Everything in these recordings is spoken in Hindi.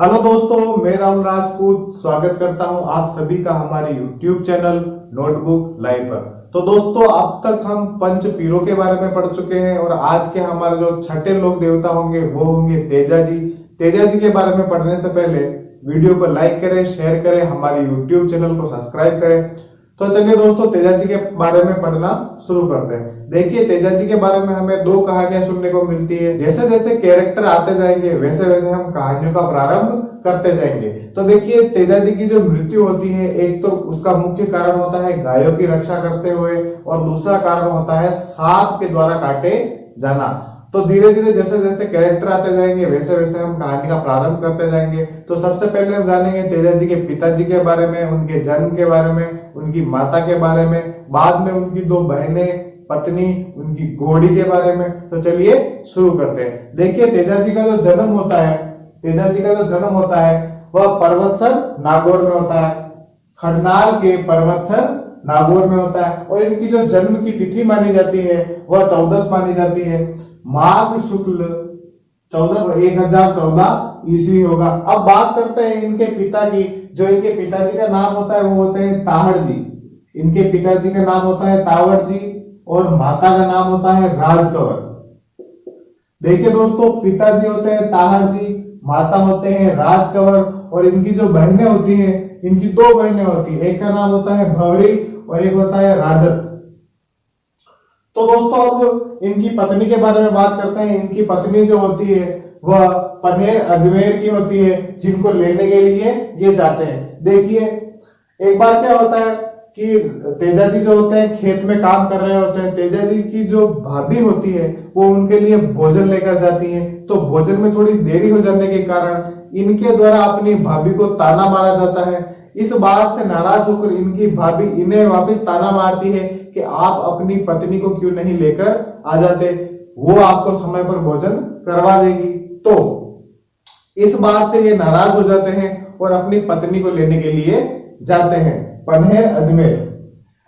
हेलो दोस्तों, मैं राहुल राजपूत स्वागत करता हूं आप सभी का हमारे YouTube चैनल नोटबुक लाइव पर। तो दोस्तों, अब तक हम पंच पीरों के बारे में पढ़ चुके हैं और आज के हमारे जो छठे लोक देवता होंगे वो होंगे तेजा जी। तेजा जी के बारे में पढ़ने से पहले वीडियो को लाइक करें, शेयर करें, हमारे YouTube चैनल को सब्सक्राइब करें। तो चलिए दोस्तों, तेजा जी के बारे में पढ़ना शुरू करते हैं। देखिए, तेजा जी के बारे में हमें दो कहानियां सुनने को मिलती है। जैसे जैसे कैरेक्टर आते जाएंगे वैसे वैसे हम कहानियों का प्रारंभ करते जाएंगे। तो देखिए, तेजा जी की जो मृत्यु होती है, एक तो उसका मुख्य कारण होता है गायों की रक्षा करते हुए और दूसरा कारण होता है सांप के द्वारा काटे जाना। तो धीरे धीरे जैसे जैसे कैरेक्टर आते जाएंगे वैसे वैसे हम कहानी का प्रारंभ करते जाएंगे। तो सबसे पहले हम जानेंगे तेजा जी के पिताजी के बारे में, उनके जन्म के बारे में, उनकी माता के बारे में, बाद में उनकी दो बहनें, पत्नी, उनकी घोड़ी के बारे में। तो चलिए शुरू करते हैं। देखिए, तेजा जी का जो जन्म होता है, तेजा जी का जो जन्म होता है वह पर्वतसर नागौर में होता है। खरनाल के पर्वतसर नागौर में होता है और इनकी जो जन्म की तिथि मानी जाती है वह 14 मानी जाती है। माघ शुक्ल 1014 ईस्वी होगा। अब बात करते हैं इनके पिता की। जो इनके पिताजी का नाम होता है वो होते हैं ताहड़ जी। इनके पिताजी का नाम होता है तावड़ जी और माता का नाम होता है राजकंवर। देखिए दोस्तों, पिताजी होते हैं ताहड़ जी, माता होते हैं राजकंवर और इनकी जो बहनें होती हैं, इनकी दो बहनें होती हैं। एक का नाम होता है भवरी और एक होता है राजत। तो दोस्तों, अब इनकी पत्नी के बारे में बात करते हैं। इनकी पत्नी जो होती है वह पनेर अजमेर की होती है, जिनको लेने के लिए ये जाते हैं। देखिए, एक बार क्या होता है कि तेजा जी जो होते हैं खेत में काम कर रहे होते हैं। तेजा जी की जो भाभी होती है वो उनके लिए भोजन लेकर जाती है। तो भोजन में थोड़ी देरी हो जाने के कारण इनके द्वारा अपनी भाभी को ताना मारा जाता है। इस बात से नाराज होकर इनकी भाभी इन्हें वापस ताना मारती है कि आप अपनी पत्नी को क्यों नहीं लेकर आ जाते, वो आपको समय पर भोजन करवा देगी। तो इस बात से ये नाराज हो जाते हैं और अपनी पत्नी को लेने के लिए जाते हैं पनहेर अजमेर।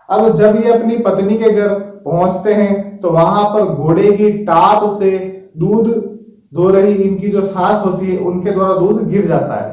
अब जब ये अपनी पत्नी के घर पहुंचते हैं तो वहां पर घोड़े की टाप से दूध दो रही इनकी जो सास होती है उनके द्वारा दूध गिर जाता है।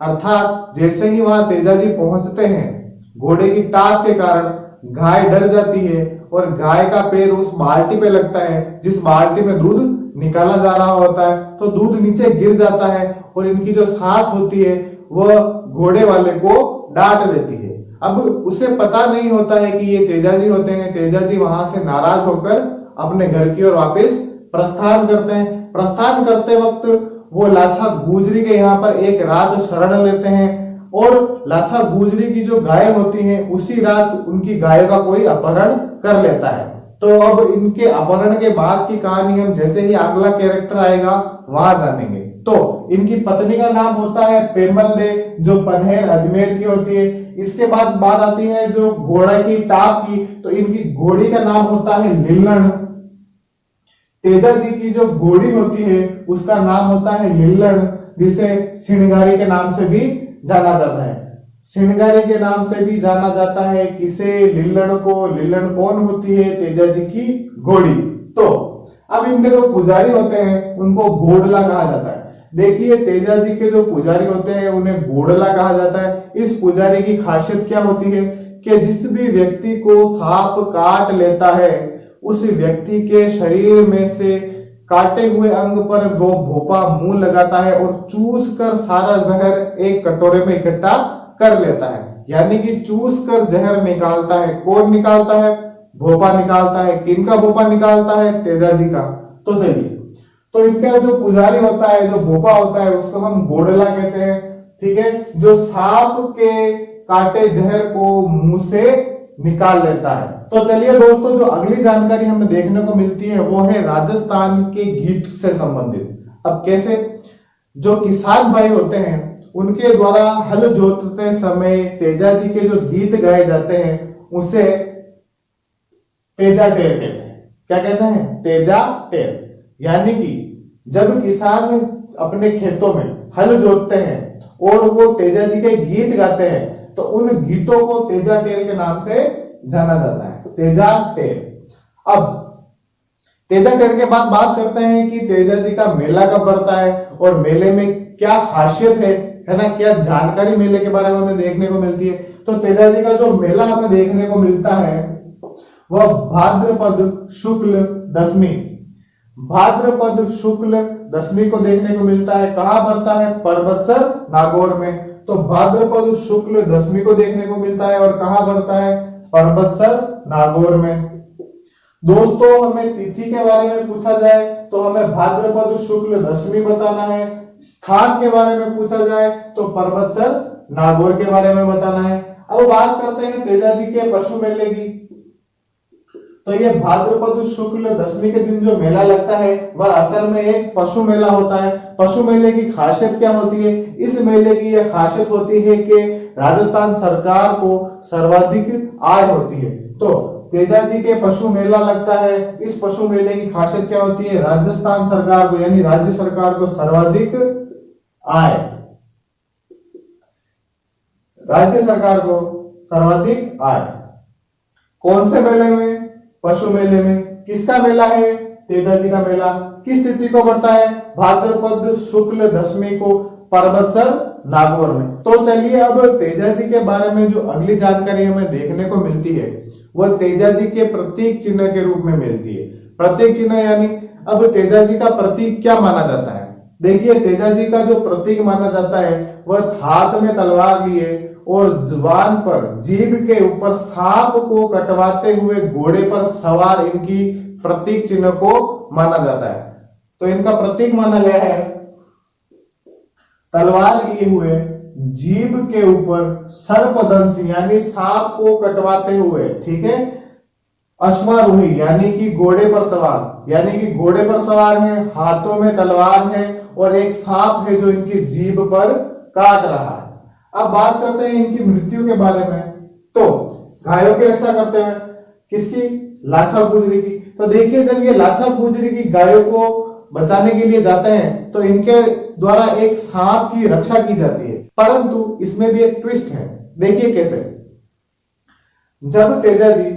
अर्थात जैसे ही वहां तेजा जी पहुंचते हैं, घोड़े की टाप के कारण गाय डर जाती है और गाय का पैर उस बाल्टी पे लगता है जिस बाल्टी में दूध निकाला जा रहा होता है। तो दूध नीचे गिर जाता है और इनकी जो सास होती है वह घोड़े वाले को डांट देती है। अब उसे पता नहीं होता है कि ये तेजा जी होते हैं। तेजा जी वहां से नाराज होकर अपने घर की ओर वापस प्रस्थान करते हैं। प्रस्थान करते वक्त वो लाछा गुजरी के यहाँ पर एक रात शरण लेते हैं और लाछा गुजरी की जो गाय होती हैं उसी रात उनकी गाय का कोई अपहरण कर लेता है। तो अब इनके अपहरण के बाद की कहानी हम जैसे ही अगला कैरेक्टर आएगा वहां जानेंगे। तो इनकी पत्नी का नाम होता है पेमल दे, जो पनहेर अजमेर की होती है। इसके बाद बात आती है जो घोड़ा की टाप की। तो इनकी घोड़ी का नाम होता है लिल्लण। तेजा जी की जो घोड़ी होती है उसका नाम होता है लिल्लण, जिसे सिणगारी के नाम से भी जाना जाता है। सिणगारी के नाम से भी जाना जाता है किसे, लिल्लण को। लिल्लण कौन होती है? तेजा जी की घोड़ी। तो अब इनके जो पुजारी होते हैं उनको घोड़ला कहा जाता है। देखिए, तेजा जी के जो पुजारी होते हैं उन्हें घोड़ला कहा जाता है। इस पुजारी की खासियत क्या होती है कि जिस भी व्यक्ति को सांप काट लेता है उस व्यक्ति के शरीर में से काटे हुए अंग पर वो भोपा मुंह लगाता है और चूस कर सारा जहर एक कटोरे में इकट्ठा कर लेता है। यानी कि चूस कर जहर निकालता है। कौन निकालता है? भोपा निकालता है। किनका भोपा निकालता है? तेजा जी का। तो चलिए, तो इनका जो पुजारी होता है, जो भोपा होता है, उसको हम घोड़ला कहते हैं। ठीक है, जो सांप के काटे जहर को मुंह से निकाल लेता है। तो चलिए दोस्तों, जो अगली जानकारी हमें देखने को मिलती है वो है राजस्थान के गीत से संबंधित। अब कैसे? जो किसान भाई होते हैं उनके द्वारा हल जोतते समय तेजा जी के जो गीत गाए जाते हैं उसे तेजा टेर कहते हैं। क्या कहते हैं? तेजा टेर। यानी कि जब किसान अपने खेतों में हल जोतते हैं और वो तेजा जी के गीत गाते हैं तो उन गीतों को तेजा टेर के नाम से जाना जाता है। तेजा टेर। अब तेजा टेर के बाद बात करते हैं कि तेजा जी का मेला कब पड़ता है और मेले में क्या खासियत है ना, क्या जानकारी मेले के बारे में हमें देखने को मिलती है। तो तेजा जी का जो मेला हमें देखने को मिलता है वह भाद्रपद शुक्ल दशमी, भाद्रपद शुक्ल दशमी को देखने को मिलता है। कहाँ पड़ता है? परबतसर नागौर में। तो भाद्रपद शुक्ल दशमी को देखने को मिलता है और कहाँ पड़ता है? परबतसर नागौर में। दोस्तों हमें तिथि के बारे में पूछा जाए तो हमें भाद्रपद शुक्ल दशमी बताना है। स्थान के बारे में पूछा जाए तो परबतसर नागौर के बारे में बताना है। अब बात करते हैं तेजा जी के पशु मेले की। तो ये भाद्रपद शुक्ल दशमी के दिन जो मेला लगता है वह असल में एक पशु मेला होता है। पशु मेले की खासियत क्या होती है? इस मेले की यह खासियत होती है कि राजस्थान सरकार को सर्वाधिक आय होती है। तो तेजा जी के पशु मेला लगता है, इस पशु मेले की खासियत क्या होती है? राजस्थान सरकार को यानी राज्य सरकार को सर्वाधिक आय, राज्य सरकार को सर्वाधिक आय। कौन से मेले में? पशु मेले में। किसका मेला है? तेजा जी का मेला। किस तिथि को पड़ता है? भाद्रपद शुक्ल दशमी को, परबतसर नागौर में। तो चलिए अब तेजा जी के बारे में जो अगली जानकारी हमें देखने को मिलती है वह तेजा जी के प्रतीक चिन्ह के रूप में मिलती है। प्रतीक चिन्ह यानी अब तेजा जी का प्रतीक क्या माना जाता है? देखिए तेजा जी का जो प्रतीक माना जाता है वह हाथ में तलवार लिए और जुबान पर, जीभ के ऊपर सांप को कटवाते हुए घोड़े पर सवार इनकी प्रतीक चिन्ह को माना जाता है। तो इनका प्रतीक माना गया है तलवार लिए हुए, जीभ के ऊपर सर्पदंश यानी सांप को कटवाते हुए, ठीक है, अश्वारोही यानी कि घोड़े पर सवार, यानी कि घोड़े पर सवार है, हाथों में तलवार है और एक सांप है जो इनकी जीभ पर काट रहा है। अब बात करते हैं इनकी मृत्यु के बारे में। तो गायों की रक्षा करते हैं किसकी? लाछा गुजरी की। तो देखिए जब ये लाछा गुजरी की गायों को बचाने के लिए जाते हैं तो इनके द्वारा एक सांप की रक्षा की जाती है, परंतु इसमें भी एक ट्विस्ट है। देखिए कैसे। जब तेजा जी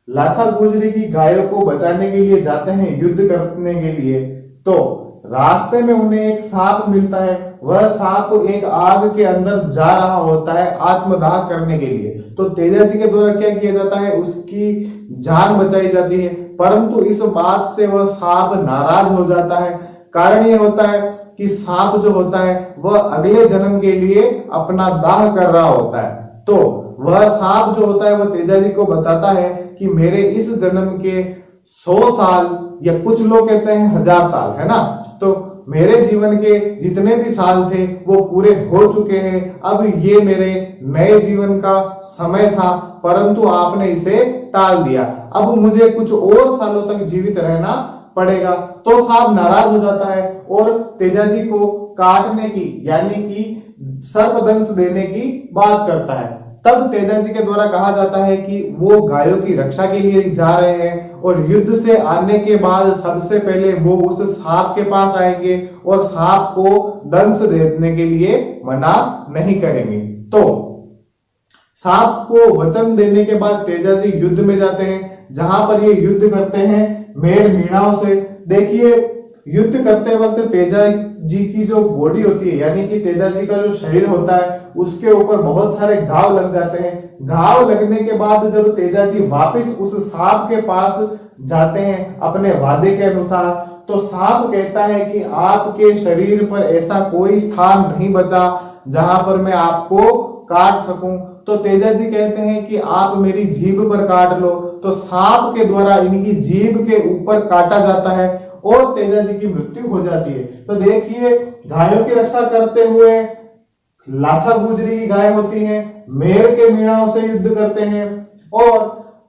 लाछा गुजरी की गायों को बचाने के लिए जाते हैं युद्ध करने के लिए, तो रास्ते में उन्हें एक सांप मिलता है। वह सांप एक आग के अंदर जा रहा होता है आत्मदाह करने के लिए। तो तेजा जी के द्वारा क्या किया जाता है? उसकी जान बचाई जाती है, परंतु इस बात से वह सांप नाराज हो जाता है। कारण यह होता है कि सांप जो होता है वह अगले जन्म के लिए अपना दाह कर रहा होता है। तो वह सांप जो होता है वह तेजा जी को बताता है कि मेरे इस जन्म के 100 साल या कुछ लोग कहते हैं 1000 साल, है ना, तो मेरे जीवन के जितने भी साल थे वो पूरे हो चुके हैं। अब ये मेरे नए जीवन का समय था, परंतु आपने इसे टाल दिया। अब मुझे कुछ और सालों तक जीवित रहना पड़ेगा। तो सांप नाराज हो जाता है और तेजा जी को काटने की यानी कि सर्पदंश देने की बात करता है। तब तेजा जी के द्वारा कहा जाता है कि वो गायों की रक्षा के लिए जा रहे हैं और युद्ध से आने के बाद सबसे पहले वो उस सांप के पास आएंगे और सांप को दंश देने के लिए मना नहीं करेंगे। तो सांप को वचन देने के बाद तेजा जी युद्ध में जाते हैं, जहां पर ये युद्ध करते हैं मेर मीणाओं से। देखिए युद्ध करते वक्त तेजा जी की जो बॉडी होती है यानी कि तेजा जी का जो शरीर होता है उसके ऊपर बहुत सारे घाव लग जाते हैं। घाव लगने के बाद जब तेजा जी वापस उस सांप के पास जाते हैं अपने वादे के अनुसार, तो सांप कहता है कि आपके शरीर पर ऐसा कोई स्थान नहीं बचा जहां पर मैं आपको काट सकूं। तो तेजा जी कहते हैं कि आप मेरी जीभ पर काट लो। तो सांप के द्वारा इनकी जीभ के ऊपर काटा जाता है और तेजा जी की मृत्यु हो जाती है। तो देखिए गायों की रक्षा करते हुए लाछा गुजरी की गाय होती हैं, मेर के मीणाओं से युद्ध करते हैं और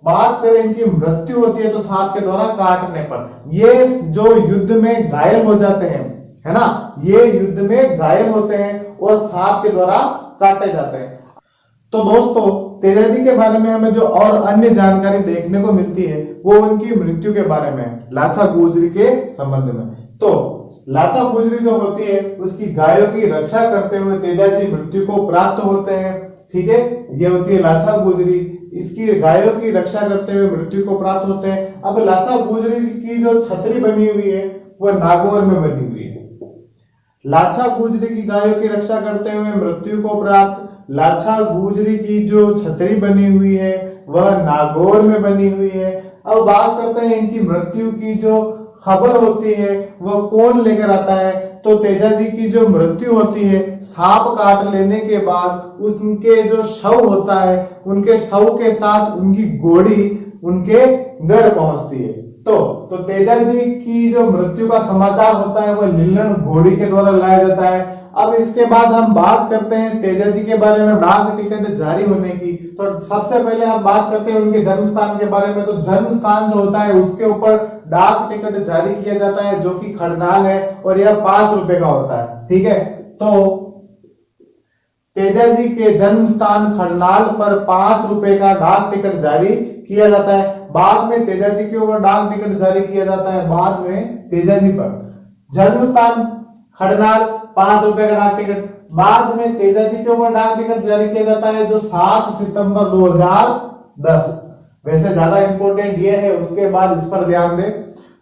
बात करें इनकी मृत्यु होती है तो सांप के द्वारा काटने पर। ये जो युद्ध में घायल हो जाते हैं, है ना, ये युद्ध में घायल होते हैं और सांप के द्वारा काटे जाते हैं। तो दोस्तों तेजा जी के बारे में हमें जो और अन्य जानकारी देखने को मिलती है वो उनकी मृत्यु के बारे में, लाछा गुजरी के संबंध में। तो लाछा गुजरी जो होती है उसकी गायों की रक्षा करते हुए तेजा जी मृत्यु को प्राप्त होते हैं। ठीक है, ये होती है लाछा गुजरी। इसकी गायों की रक्षा करते हुए मृत्यु को प्राप्त होते हैं। अब लाचा गुजरी की जो छतरी बनी हुई है वह नागौर में बनी हुई है। लाचा गुजरी की गायों की रक्षा करते हुए मृत्यु को प्राप्त, लाचा गुजरी की जो छतरी बनी हुई है वह नागौर में बनी हुई है। अब बात करते हैं इनकी मृत्यु की जो खबर होती है वह कौन लेकर आता है, तो तेजाजी की जो मृत्यु होती है सांप काट लेने के बाद उनके जो शव होता है उनके शव के साथ उनकी घोड़ी उनके घर पहुंचती है। तो तेजाजी की जो मृत्यु का समाचार होता है वह लीलन घोड़ी के द्वारा लाया जाता है। अब इसके बाद हम बात करते हैं तेजाजी के बारे में डाक टिकट जारी होने की। तो सबसे पहले हम बात करते हैं उनके जन्म स्थान के बारे में। तो जन्म स्थान जो होता है उसके ऊपर डाक टिकट जारी किया जाता है जो कि खरनाल है और यह 5 रुपए का होता है। ठीक है, तो तेजाजी के जन्म स्थान खरनाल पर 5 रुपए का डाक टिकट जारी किया जाता है। बाद में तेजाजी के ऊपर डाक टिकट जारी किया जाता है। बाद में तेजाजी पर जन्म स्थान खरनाल 5 रुपए का डाक टिकट, बाद में तेजाजी के ऊपर डाक टिकट जारी किया जाता है जो 7 सितंबर 2010। वैसे ज्यादा इंपॉर्टेंट ये है, उसके बाद इस पर ध्यान दें।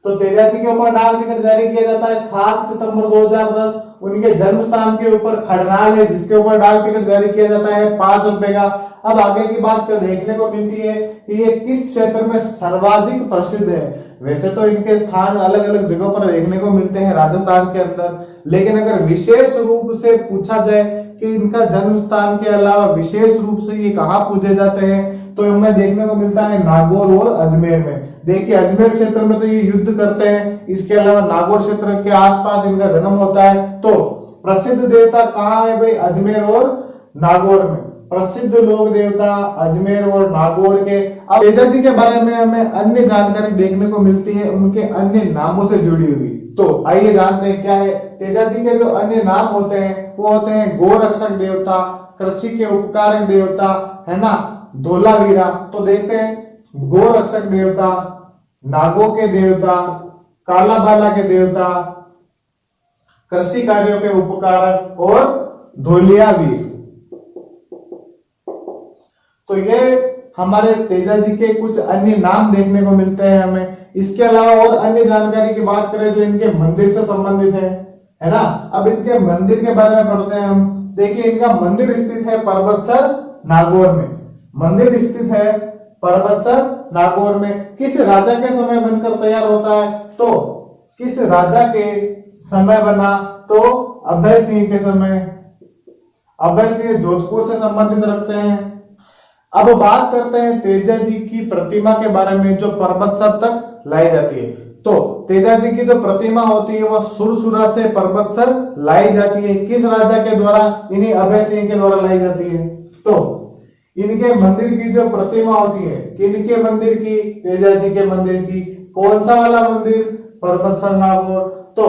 तो तेजाजी के ऊपर डाक टिकट जारी किया जाता है 7 सितंबर 2010। उनके जन्म स्थान के ऊपर खरनाल है जिसके ऊपर डाक टिकट जारी किया जाता है 5 रुपए का। अब आगे की बात कर देखने को मिलती है कि ये किस क्षेत्र में सर्वाधिक प्रसिद्ध है। वैसे तो इनके स्थान अलग अलग जगहों पर देखने को मिलते हैं राजस्थान के अंदर, लेकिन अगर विशेष रूप से पूछा जाए कि इनका जन्म स्थान के अलावा विशेष रूप से ये कहाँ पूजे जाते हैं तो हमें देखने को मिलता है नागौर और अजमेर में। देखिए अजमेर क्षेत्र में तो ये युद्ध करते हैं, इसके अलावा नागौर क्षेत्र के आसपास इनका जन्म होता है। तो प्रसिद्ध देवता कहाँ है भाई? अजमेर और नागौर में। प्रसिद्ध लोक देवता अजमेर और नागौर के। अब तेजाजी के बारे में हमें अन्य जानकारी देखने को मिलती है उनके अन्य नामों से जुड़ी हुई। तो आइए जानते हैं क्या है। तेजाजी के जो अन्य नाम होते हैं वो होते हैं गोरक्षक देवता, कृषि के उपकारक देवता, है ना, धोलावीरा। तो देखते हैं गोरक्षक देवता, नागों के देवता, कालाबाला के देवता, कृषि कार्यों के उपकारक और धोलियावीर। तो ये हमारे तेजाजी के कुछ अन्य नाम देखने को मिलते हैं हमें। इसके अलावा और अन्य जानकारी की बात करें जो इनके मंदिर से संबंधित है ना। अब इनके मंदिर के बारे में पढ़ते हैं हम। देखिए इनका मंदिर स्थित है परबतसर नागौर में। मंदिर स्थित है परबतसर नागौर में। किस राजा के समय बनकर तैयार होता है? तो किस राजा के समय बना? तो अभय सिंह के समय। अभय सिंह जोधपुर से संबंधित रखते हैं। अब बात करते हैं तेजाजी की प्रतिमा के बारे में जो परबतसर तक लाई जाती है। तो तेजाजी की जो प्रतिमा होती है वह सुरसुरा से परबतसर लाई जाती है। किस राजा के द्वारा? इन्हीं अभय सिंह के द्वारा लाई जाती है। तो इनके मंदिर की जो प्रतिमा होती है, किनके मंदिर की? तेजाजी के मंदिर की। कौन सा वाला मंदिर? परबतसर नागौर। तो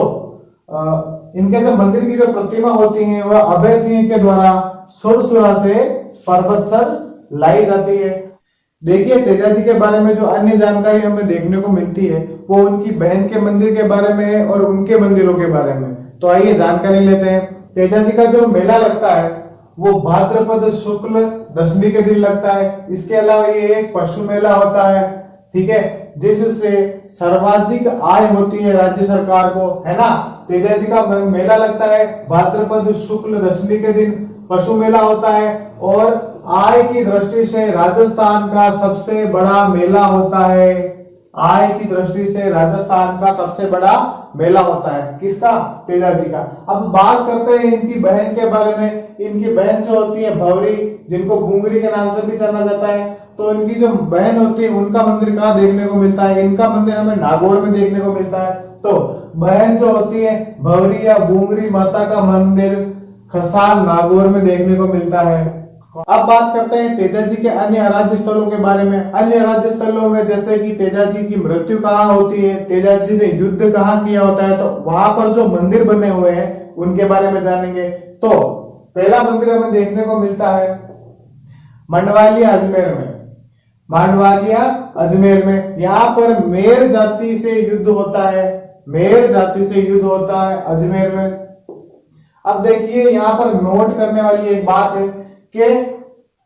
इनके जो मंदिर की जो प्रतिमा होती है वह अभय सिंह के द्वारा सुरसुरा से परबतसर लाई जाती है। देखिए तेजाजी के बारे में जो अन्य जानकारी हमें देखने को मिलती है वो उनकी बहन के मंदिर के बारे में है और उनके मंदिरों के बारे में। तो आइए जानकारी लेते हैं। तेजाजी का जो मेला लगता है वो भाद्रपद शुक्ल दशमी के दिन लगता है। इसके अलावा ये एक पशु मेला होता है, ठीक है, जिससे सर्वाधिक आय होती है राज्य सरकार को, है ना। तेजाजी का मेला लगता है भाद्रपद शुक्ल दशमी के दिन, पशु मेला होता है और आय की दृष्टि से राजस्थान का सबसे बड़ा मेला होता है। आय की दृष्टि से राजस्थान का सबसे बड़ा मेला होता है। किसका? तेजाजी का। अब बात करते हैं इनकी बहन के बारे में। इनकी बहन जो होती है भवरी, जिनको बुंगरी के नाम से भी जाना जाता है। तो इनकी जो बहन होती है उनका मंदिर कहाँ देखने को मिलता है? इनका मंदिर हमें नागौर में देखने को मिलता है। तो बहन जो होती है भवरी या बुंगरी माता का मंदिर खसाल नागौर में देखने को मिलता है। अब बात करते हैं तेजाजी के अन्य आराध्य स्थलों के बारे में। अन्य आराध्य स्थलों में जैसे कि तेजाजी की मृत्यु कहाँ होती है, तेजाजी ने युद्ध कहाँ किया होता है, तो वहां पर जो मंदिर बने हुए हैं उनके बारे में जानेंगे। तो पहला मंदिर हमें देखने को मिलता है मंडवालिया अजमेर में। मांडवालिया अजमेर में, यहाँ पर मेर जाति से युद्ध होता है। मेर जाति से युद्ध होता है अजमेर में। अब देखिए यहाँ पर नोट करने वाली एक बात है कि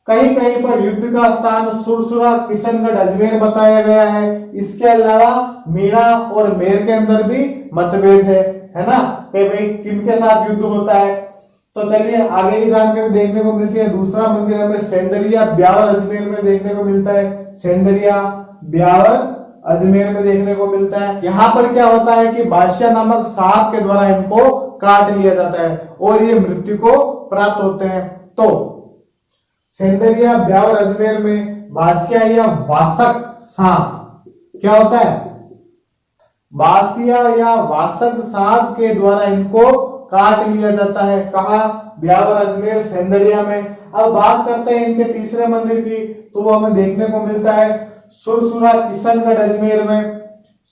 कहीं कहीं पर युद्ध का स्थान सुरसुरा, किशनगढ़, अजमेर बताया गया है। इसके अलावा मीणा और मेर के अंदर भी मतभेद है ना, कि भाई किनके साथ युद्ध होता है। तो चलिए आगे की जानकारी देखने को मिलती है। दूसरा मंदिर हमें सेंदरिया ब्यावर अजमेर में देखने को मिलता है। सेंदरिया ब्यावर अजमेर में देखने को मिलता है। यहाँ पर क्या होता है कि बादशाह नामक सांप के द्वारा इनको काट लिया जाता है और ये मृत्यु को प्राप्त होते हैं। तो सेंदरिया ब्यावर अजमेर में बादशाह या वासक सांप क्या होता है, बादशाह या वासक सांप के द्वारा इनको काट लिया जाता है। कहा, ब्यावर अजमेर सेंदरिया में। अब बात करते हैं इनके तीसरे मंदिर की, तो वो हमें देखने को मिलता है सुरसुरा, किशनगढ़, अजमेर में।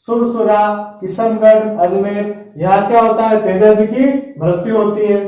सुरसुरा, किशनगढ़, अजमेर, यहाँ क्या होता है, तेजा जी की मृत्यु होती है।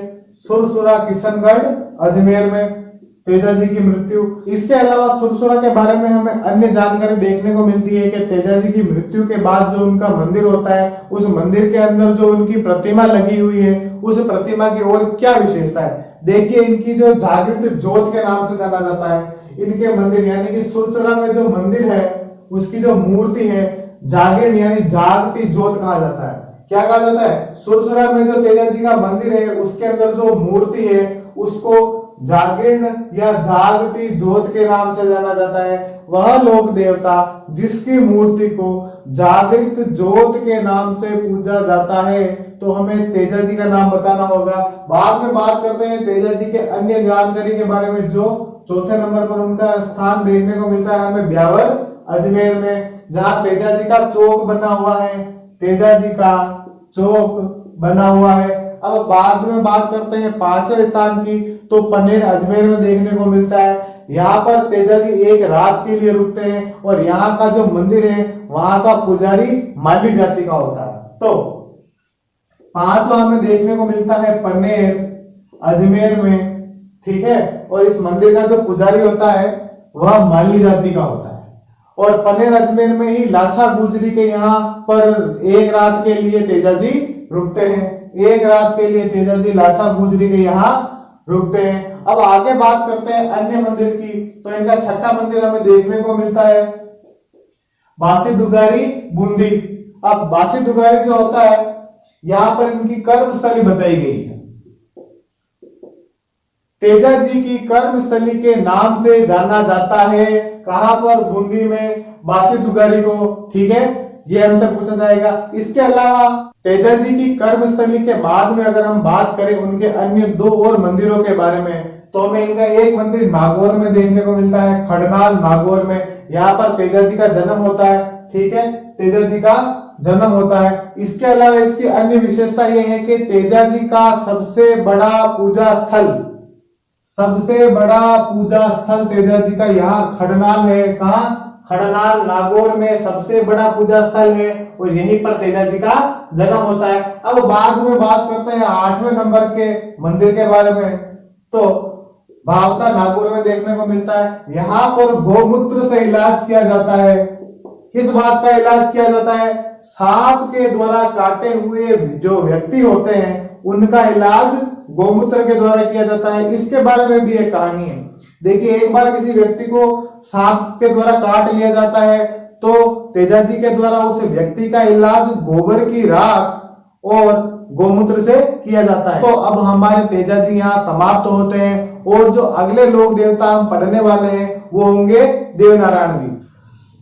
सुरसुरा, किशनगढ़, अजमेर में तेजा जी की मृत्यु। इसके अलावा सुरसुरा के बारे में हमें अन्य जानकारी देखने को मिलती है कि तेजा जी की मृत्यु के बाद जो उनका मंदिर होता है, उस मंदिर के अंदर जो उनकी प्रतिमा लगी हुई है, उस प्रतिमा की और क्या विशेषता है। देखिए, इनकी जो जागृत ज्योत के नाम से जाना जाता है इनके मंदिर, यानी कि सुरसुरा में जो मंदिर है उसकी जो मूर्ति है जागरण यानी जागती ज्योत कहा जाता है। क्या कहा जाता है, सुरसुरा में जो तेजा जी का मंदिर है उसके अंदर जो मूर्ति है उसको जागरण या जागती ज्योत के नाम से जाना जाता है। वह लोक देवता जिसकी मूर्ति को जागृत ज्योत के नाम से पूजा जाता है, तो हमें तेजा जी का नाम बताना होगा। बाद में बात करते हैं तेजा जी के अन्य जानकारी के बारे में। जो चौथे नंबर पर उनका स्थान देखने को मिलता है हमें ब्यावर अजमेर में, जहां तेजा जी का चौक बना हुआ है। तेजा जी का चौक बना हुआ है। अब बाद में बात करते हैं पांचवें स्थान की, तो पनेर अजमेर में देखने को मिलता है। यहाँ पर तेजा जी एक रात के लिए रुकते हैं और यहाँ का जो मंदिर है वहां का पुजारी माली जाति का होता है। तो पांचवा हमें देखने को मिलता है पनेर अजमेर में, ठीक है। और इस मंदिर का जो पुजारी होता है वह माली जाति का होता है। और पनेर अजमेर में ही लाछा गुजरी के यहाँ पर एक रात के लिए तेजा जी रुकते हैं। एक रात के लिए तेजा जी लाछा गुजरी के यहाँ रुकते हैं। अब आगे बात करते हैं अन्य मंदिर की, तो इनका छठा मंदिर हमें देखने को मिलता है बासी दुगारी बूंदी। अब बासी दुगारी जो होता है यहाँ पर इनकी कर्मस्थली बताई गई है। तेजा जी की कर्मस्थली के नाम से जाना जाता है। कहां पर, बूंदी में, बासी दुगारी को, ठीक है, ये हमसे पूछा जाएगा। इसके अलावा तेजा जी की कर्मस्थली के बाद में अगर हम बात करें उनके अन्य दो और मंदिरों के बारे में, तो हमें इनका एक मंदिर नागौर में देखने को मिलता है, खड़नाल नागौर में। यहाँ पर तेजा जी का जन्म होता है, ठीक है, तेजा जी का जन्म होता है। इसके अलावा इसकी अन्य विशेषता यह है कि तेजा जी का सबसे बड़ा पूजा स्थल तेजा जी का यहाँ खड़नाल है। कहा, खड़नाल नागौर में सबसे बड़ा पूजा स्थल है और यहीं पर तेजा जी का जन्म होता है। अब बाद में बात करते हैं आठवें नंबर के मंदिर के बारे में, तो भावता नागौर में देखने को मिलता है। यहाँ पर गौमूत्र से इलाज किया जाता है। किस बात का इलाज किया जाता है, सांप के द्वारा काटे हुए जो व्यक्ति होते हैं उनका इलाज गौमूत्र के द्वारा किया जाता है। इसके बारे में भी एक कहानी है। देखिए, एक बार किसी व्यक्ति को सांप के द्वारा काट लिया जाता है, तो तेजा जी के द्वारा उस व्यक्ति का इलाज गोबर की राख और गौमूत्र से किया जाता है। तो अब हमारे तेजा जी यहाँ समाप्त होते हैं और जो अगले लोक देवता हम पढ़ने वाले हैं वो होंगे देवनारायण जी।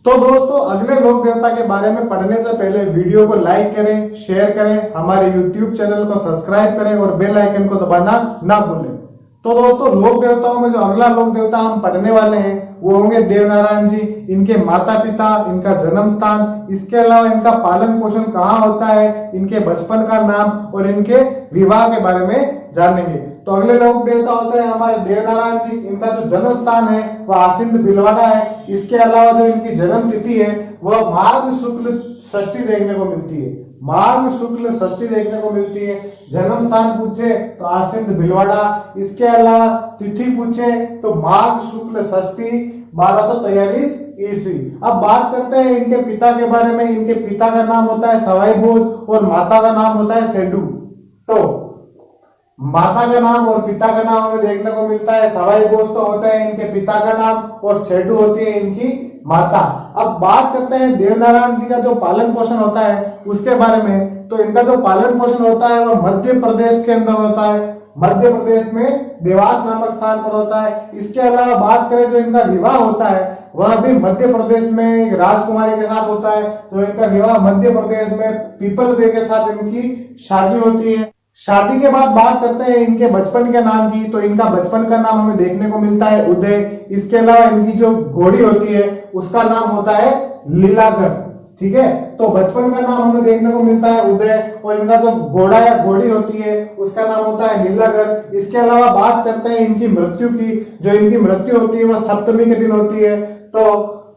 तो दोस्तों, अगले लोक देवता के बारे में पढ़ने से पहले वीडियो को लाइक करें, शेयर करें, हमारे YouTube चैनल को सब्सक्राइब करें और बेल आइकन को दबाना ना भूलें। तो दोस्तों, लोक देवताओं में जो अगला लोक देवता हम पढ़ने वाले हैं वो होंगे देवनारायण जी। इनके माता पिता, इनका जन्म स्थान, इसके अलावा इनका पालन पोषण कहाँ होता है, इनके बचपन का नाम और इनके विवाह के बारे में जानेंगे। तो अगले लोक देवता होते हैं हमारे देवनारायण जी। इनका जो जन्म स्थान है वह आसिंद भिलवाड़ा है। इसके अलावा जो इनकी जन्म तिथि है वह माघ शुक्ल षष्ठी देखने को मिलती है। माघ शुक्ल षष्ठी देखने को मिलती है। जन्म स्थान पूछे तो आसिंद भिलवाड़ा, इसके अलावा तिथि पूछे तो माघ शुक्ल षष्ठी 1243 ईस्वी। अब बात करते हैं इनके पिता के बारे में। इनके पिता का नाम होता है सवाई भोज और माता का नाम होता है सेडू। तो माता का नाम और पिता का नाम हमें देखने को मिलता है। सवाई गोश्त होते हैं इनके पिता का नाम और शेडू होती है इनकी माता। अब बात करते हैं देवनारायण जी का जो पालन पोषण होता है उसके बारे में। तो इनका जो पालन पोषण होता है वह मध्य प्रदेश के अंदर होता है। मध्य प्रदेश में देवास नामक स्थान पर होता है। इसके अलावा बात करें जो इनका विवाह होता है वह भी मध्य प्रदेश में एक राजकुमारी के साथ होता है। तो इनका विवाह मध्य प्रदेश में पीपल देव के साथ इनकी शादी होती है। शादी के बाद बात करते हैं इनके बचपन के नाम की। तो इनका बचपन का नाम हमें देखने को मिलता है उदय। इसके अलावा इनकी जो घोड़ी होती है उसका नाम होता है लीलाकर। ठीक है, तो बचपन का नाम हमें देखने को मिलता है उदय और इनका जो घोड़ा या घोड़ी होती है उसका नाम होता है लीलाकर। इसके अलावा बात करते हैं इनकी मृत्यु की। जो इनकी मृत्यु होती है वह सप्तमी के दिन होती है। तो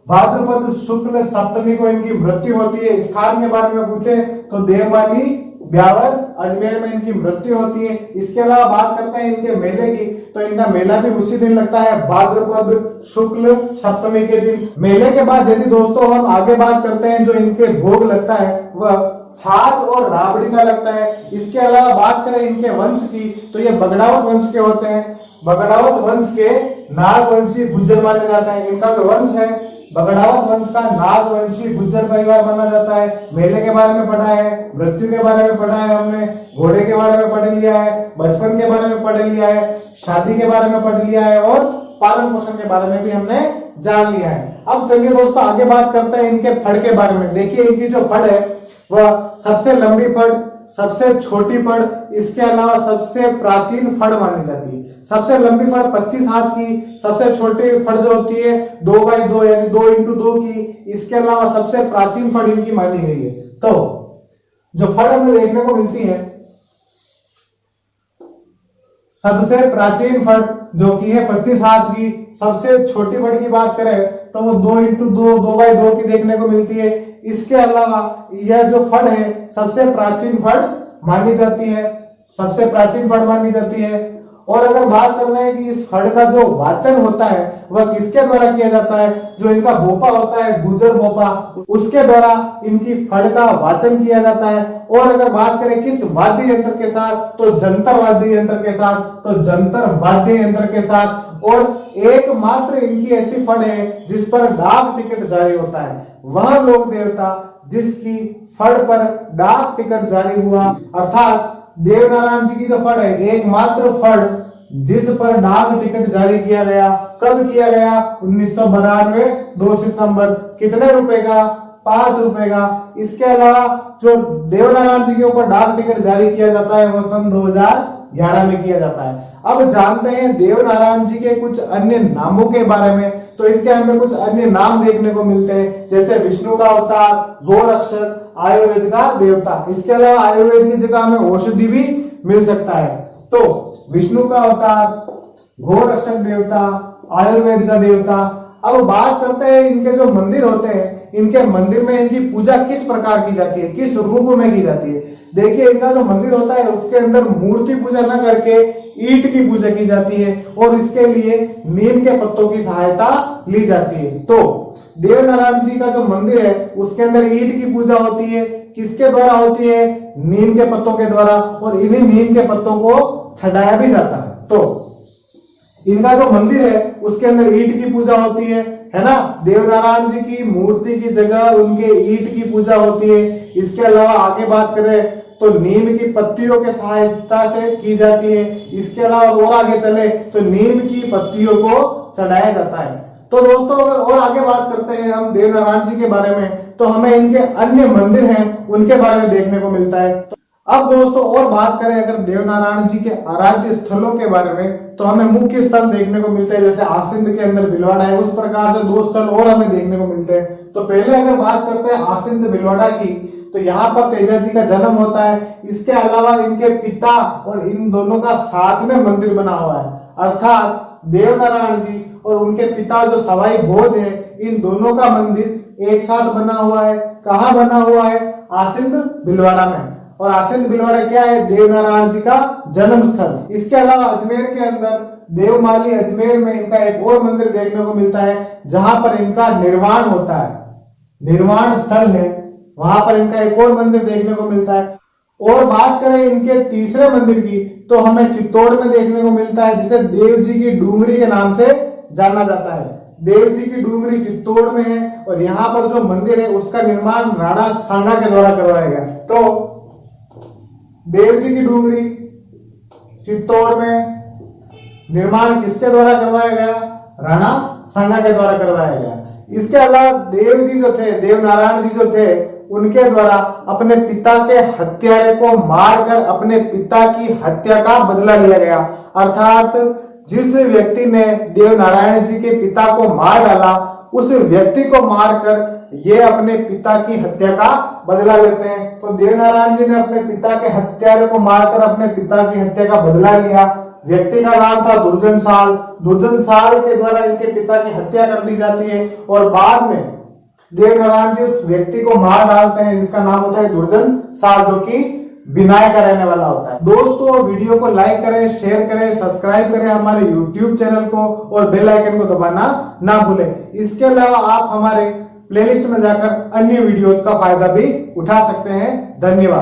भाद्रपद शुक्ल सप्तमी को इनकी मृत्यु होती है। स्थान के बारे में पूछे तो देवमाली ब्यावर अजमेर में इनकी मृत्यु होती है। इसके अलावा बात करते हैं इनके मेले की। तो इनका मेला भी उसी दिन लगता है भाद्रपद शुक्ल सप्तमी के दिन। मेले के बाद यदि दोस्तों हम आगे बात करते हैं जो इनके भोग लगता है वह छाछ और राबड़ी का लगता है। इसके अलावा बात करें इनके वंश की तो ये बगड़ावत वंश के होते हैं। बगड़ावत वंश के नागवंशी गुज्जर माने जाते हैं। इनका जो वंश है बगड़ावत वंश का नागवंशी गुज्जर परिवार माना जाता है। मेले के बारे में पढ़ा है, मृत्यु के बारे में पढ़ा है, हमने घोड़े के बारे में पढ़ लिया है, बचपन के बारे में पढ़ लिया है, शादी के बारे में पढ़ लिया है और पालन पोषण के बारे में भी हमने जान लिया है। अब चलिए दोस्तों आगे बात करते हैं इनके फड़ के बारे में। देखिए इनकी जो फड़ है वह सबसे लंबी फड़, सबसे छोटी फड़, इसके अलावा सबसे प्राचीन फड़ मानी जाती है। सबसे लंबी फड़ 25 हाथ की, सबसे छोटी फड़ जो होती है 2x2 यानी 2x2 की। इसके अलावा सबसे प्राचीन फड़ इनकी मानी गई है। तो जो फड़ हमें देखने को मिलती है सबसे प्राचीन फड़ जो की है 25 हाथ की। सबसे छोटी फड़ की बात करें तो वो 2x2 2x2 की देखने को मिलती है। इसके अलावा यह जो फड़ है सबसे प्राचीन फड़ मानी जाती है, सबसे प्राचीन फड़ मानी जाती है। और अगर बात कर रहे हैं कि इस फड़ का जो वाचन होता है वह किसके द्वारा किया जाता है, जो इनका भोपा होता है गुजर भोपा, उसके द्वारा इनकी फड़ का वाचन किया जाता है। और अगर बात करें किस वाद्य यंत्र के साथ तो जंतर वाद्य यंत्र के साथ, तो जंतर वाद्य यंत्र के साथ। और एकमात्र इनकी ऐसी फड़ है जिस पर डाक टिकट जारी होता है, वह लोक देवता जिसकी फड़ पर डाक टिकट जारी हुआ, अर्थात देवनारायण जी की जो फड़ है एकमात्र फड़ जिस पर डाक टिकट जारी किया गया। कब किया गया? 1992 2 सितंबर। कितने रुपए का? 5 रुपए का। इसके अलावा जो देवनारायण जी के ऊपर डाक टिकट जारी किया जाता है वह सन 2011 में किया जाता है। अब जानते हैं देवनारायण जी के कुछ अन्य नामों के बारे में। तो इनके हमें कुछ अन्य नाम देखने को मिलते हैं, जैसे विष्णु का अवतार, गोरक्षक, आयुर्वेद का देवता। इसके अलावा आयुर्वेद की जगह हमें औषधि भी मिल सकता है। तो विष्णु का अवतार, गोरक्षक देवता, आयुर्वेद का देवता। अब बात करते हैं इनके जो मंदिर होते हैं, इनके मंदिर में इनकी पूजा किस प्रकार की जाती है, किस रूप में की जाती है। देखिए इनका जो मंदिर होता है उसके अंदर मूर्ति पूजा न करके ईंट की पूजा की जाती है और इसके लिए नीम के पत्तों की सहायता ली जाती है। तो देवनारायण जी का जो मंदिर है उसके अंदर ईंट की पूजा होती है। किसके द्वारा होती है? नीम के पत्तों के द्वारा, और इन्हीं नीम के पत्तों को छटाया भी जाता है। तो इनका जो मंदिर है उसके अंदर ईंट की पूजा होती है ना। देवनारायण जी की मूर्ति की जगह उनके ईंट की पूजा होती है। इसके अलावा आगे बात करें तो नीम की पत्तियों के सहायता से की जाती है। इसके अलावा और आगे चले तो नीम की पत्तियों को चढ़ाया जाता है। तो दोस्तों अगर और आगे बात करते हैं हम देवनारायण जी के बारे में तो हमें इनके अन्य मंदिर हैं उनके बारे में देखने को मिलता है। तो अब दोस्तों और बात करें अगर देवनारायण जी के आराध्य स्थलों के बारे में तो हमें मुख्य स्थल देखने को मिलते हैं, जैसे आसिंद के अंदर भिलवाड़ा है। उस प्रकार से 2 स्थल और हमें देखने को मिलते हैं। तो पहले अगर बात करते हैं आसिंद भिलवाड़ा की तो यहाँ पर तेजा जी का जन्म होता है। इसके अलावा इनके पिता और इन दोनों का साथ में मंदिर बना हुआ है, अर्थात देवनारायण जी और उनके पिता जो सवाई भोज है इन दोनों का मंदिर एक साथ बना हुआ है। कहाँ बना हुआ है? आसिंद भिलवाड़ा में। और आसिंद भिलवाड़ा क्या है? देवनारायण जी का जन्म स्थल। इसके अलावा अजमेर के अंदर देवमाली अजमेर में इनका एक और मंदिर देखने को मिलता है जहां पर इनका निर्वाण होता है, निर्वाण स्थल है, वहां पर इनका एक और मंदिर देखने को मिलता है। और बात करें इनके तीसरे मंदिर की तो हमें चित्तौड़ में देखने को मिलता है, जिसे देव जी की डूंगरी के नाम से जाना जाता है। देव जी की डूंगरी चित्तौड़ में है और यहाँ पर जो मंदिर है उसका निर्माण राणा सांगा के द्वारा करवाया गया। तो देव जी की डूंगरी चित्तौड़ में निर्माण किसके द्वारा करवाया गया? राणा सांगा के द्वारा करवाया गया। इसके अलावा देव जी जो थे, देव नारायण जी जो थे, उनके द्वारा अपने पिता के हत्यारे को मारकर अपने पिता की हत्या का बदला लिया गया। अर्थात जिस व्यक्ति ने देव नारायण जी के पिता को मार डाला, उस व्यक्ति को मारकर ये अपने पिता की हत्या का बदला लेते हैं। तो देव नारायण जी ने अपने पिता के हत्यारे को मारकर अपने पिता की हत्या का बदला लिया। व्यक्ति का नाम था दुर्जन साल। दुर्जन साल के द्वारा इनके पिता की हत्या कर दी जाती है और बाद में देव नारायण जी उस व्यक्ति को मार डालते हैं जिसका नाम होता है दुर्जन साल, जो कि बिनाय का रहने वाला होता है। दोस्तों, वीडियो को लाइक करें, शेयर करें, सब्सक्राइब करें हमारे YouTube चैनल को और बेल आइकन को दबाना ना भूलें। इसके अलावा आप हमारे प्लेलिस्ट में जाकर अन्य वीडियोस का फायदा भी उठा सकते हैं। धन्यवाद।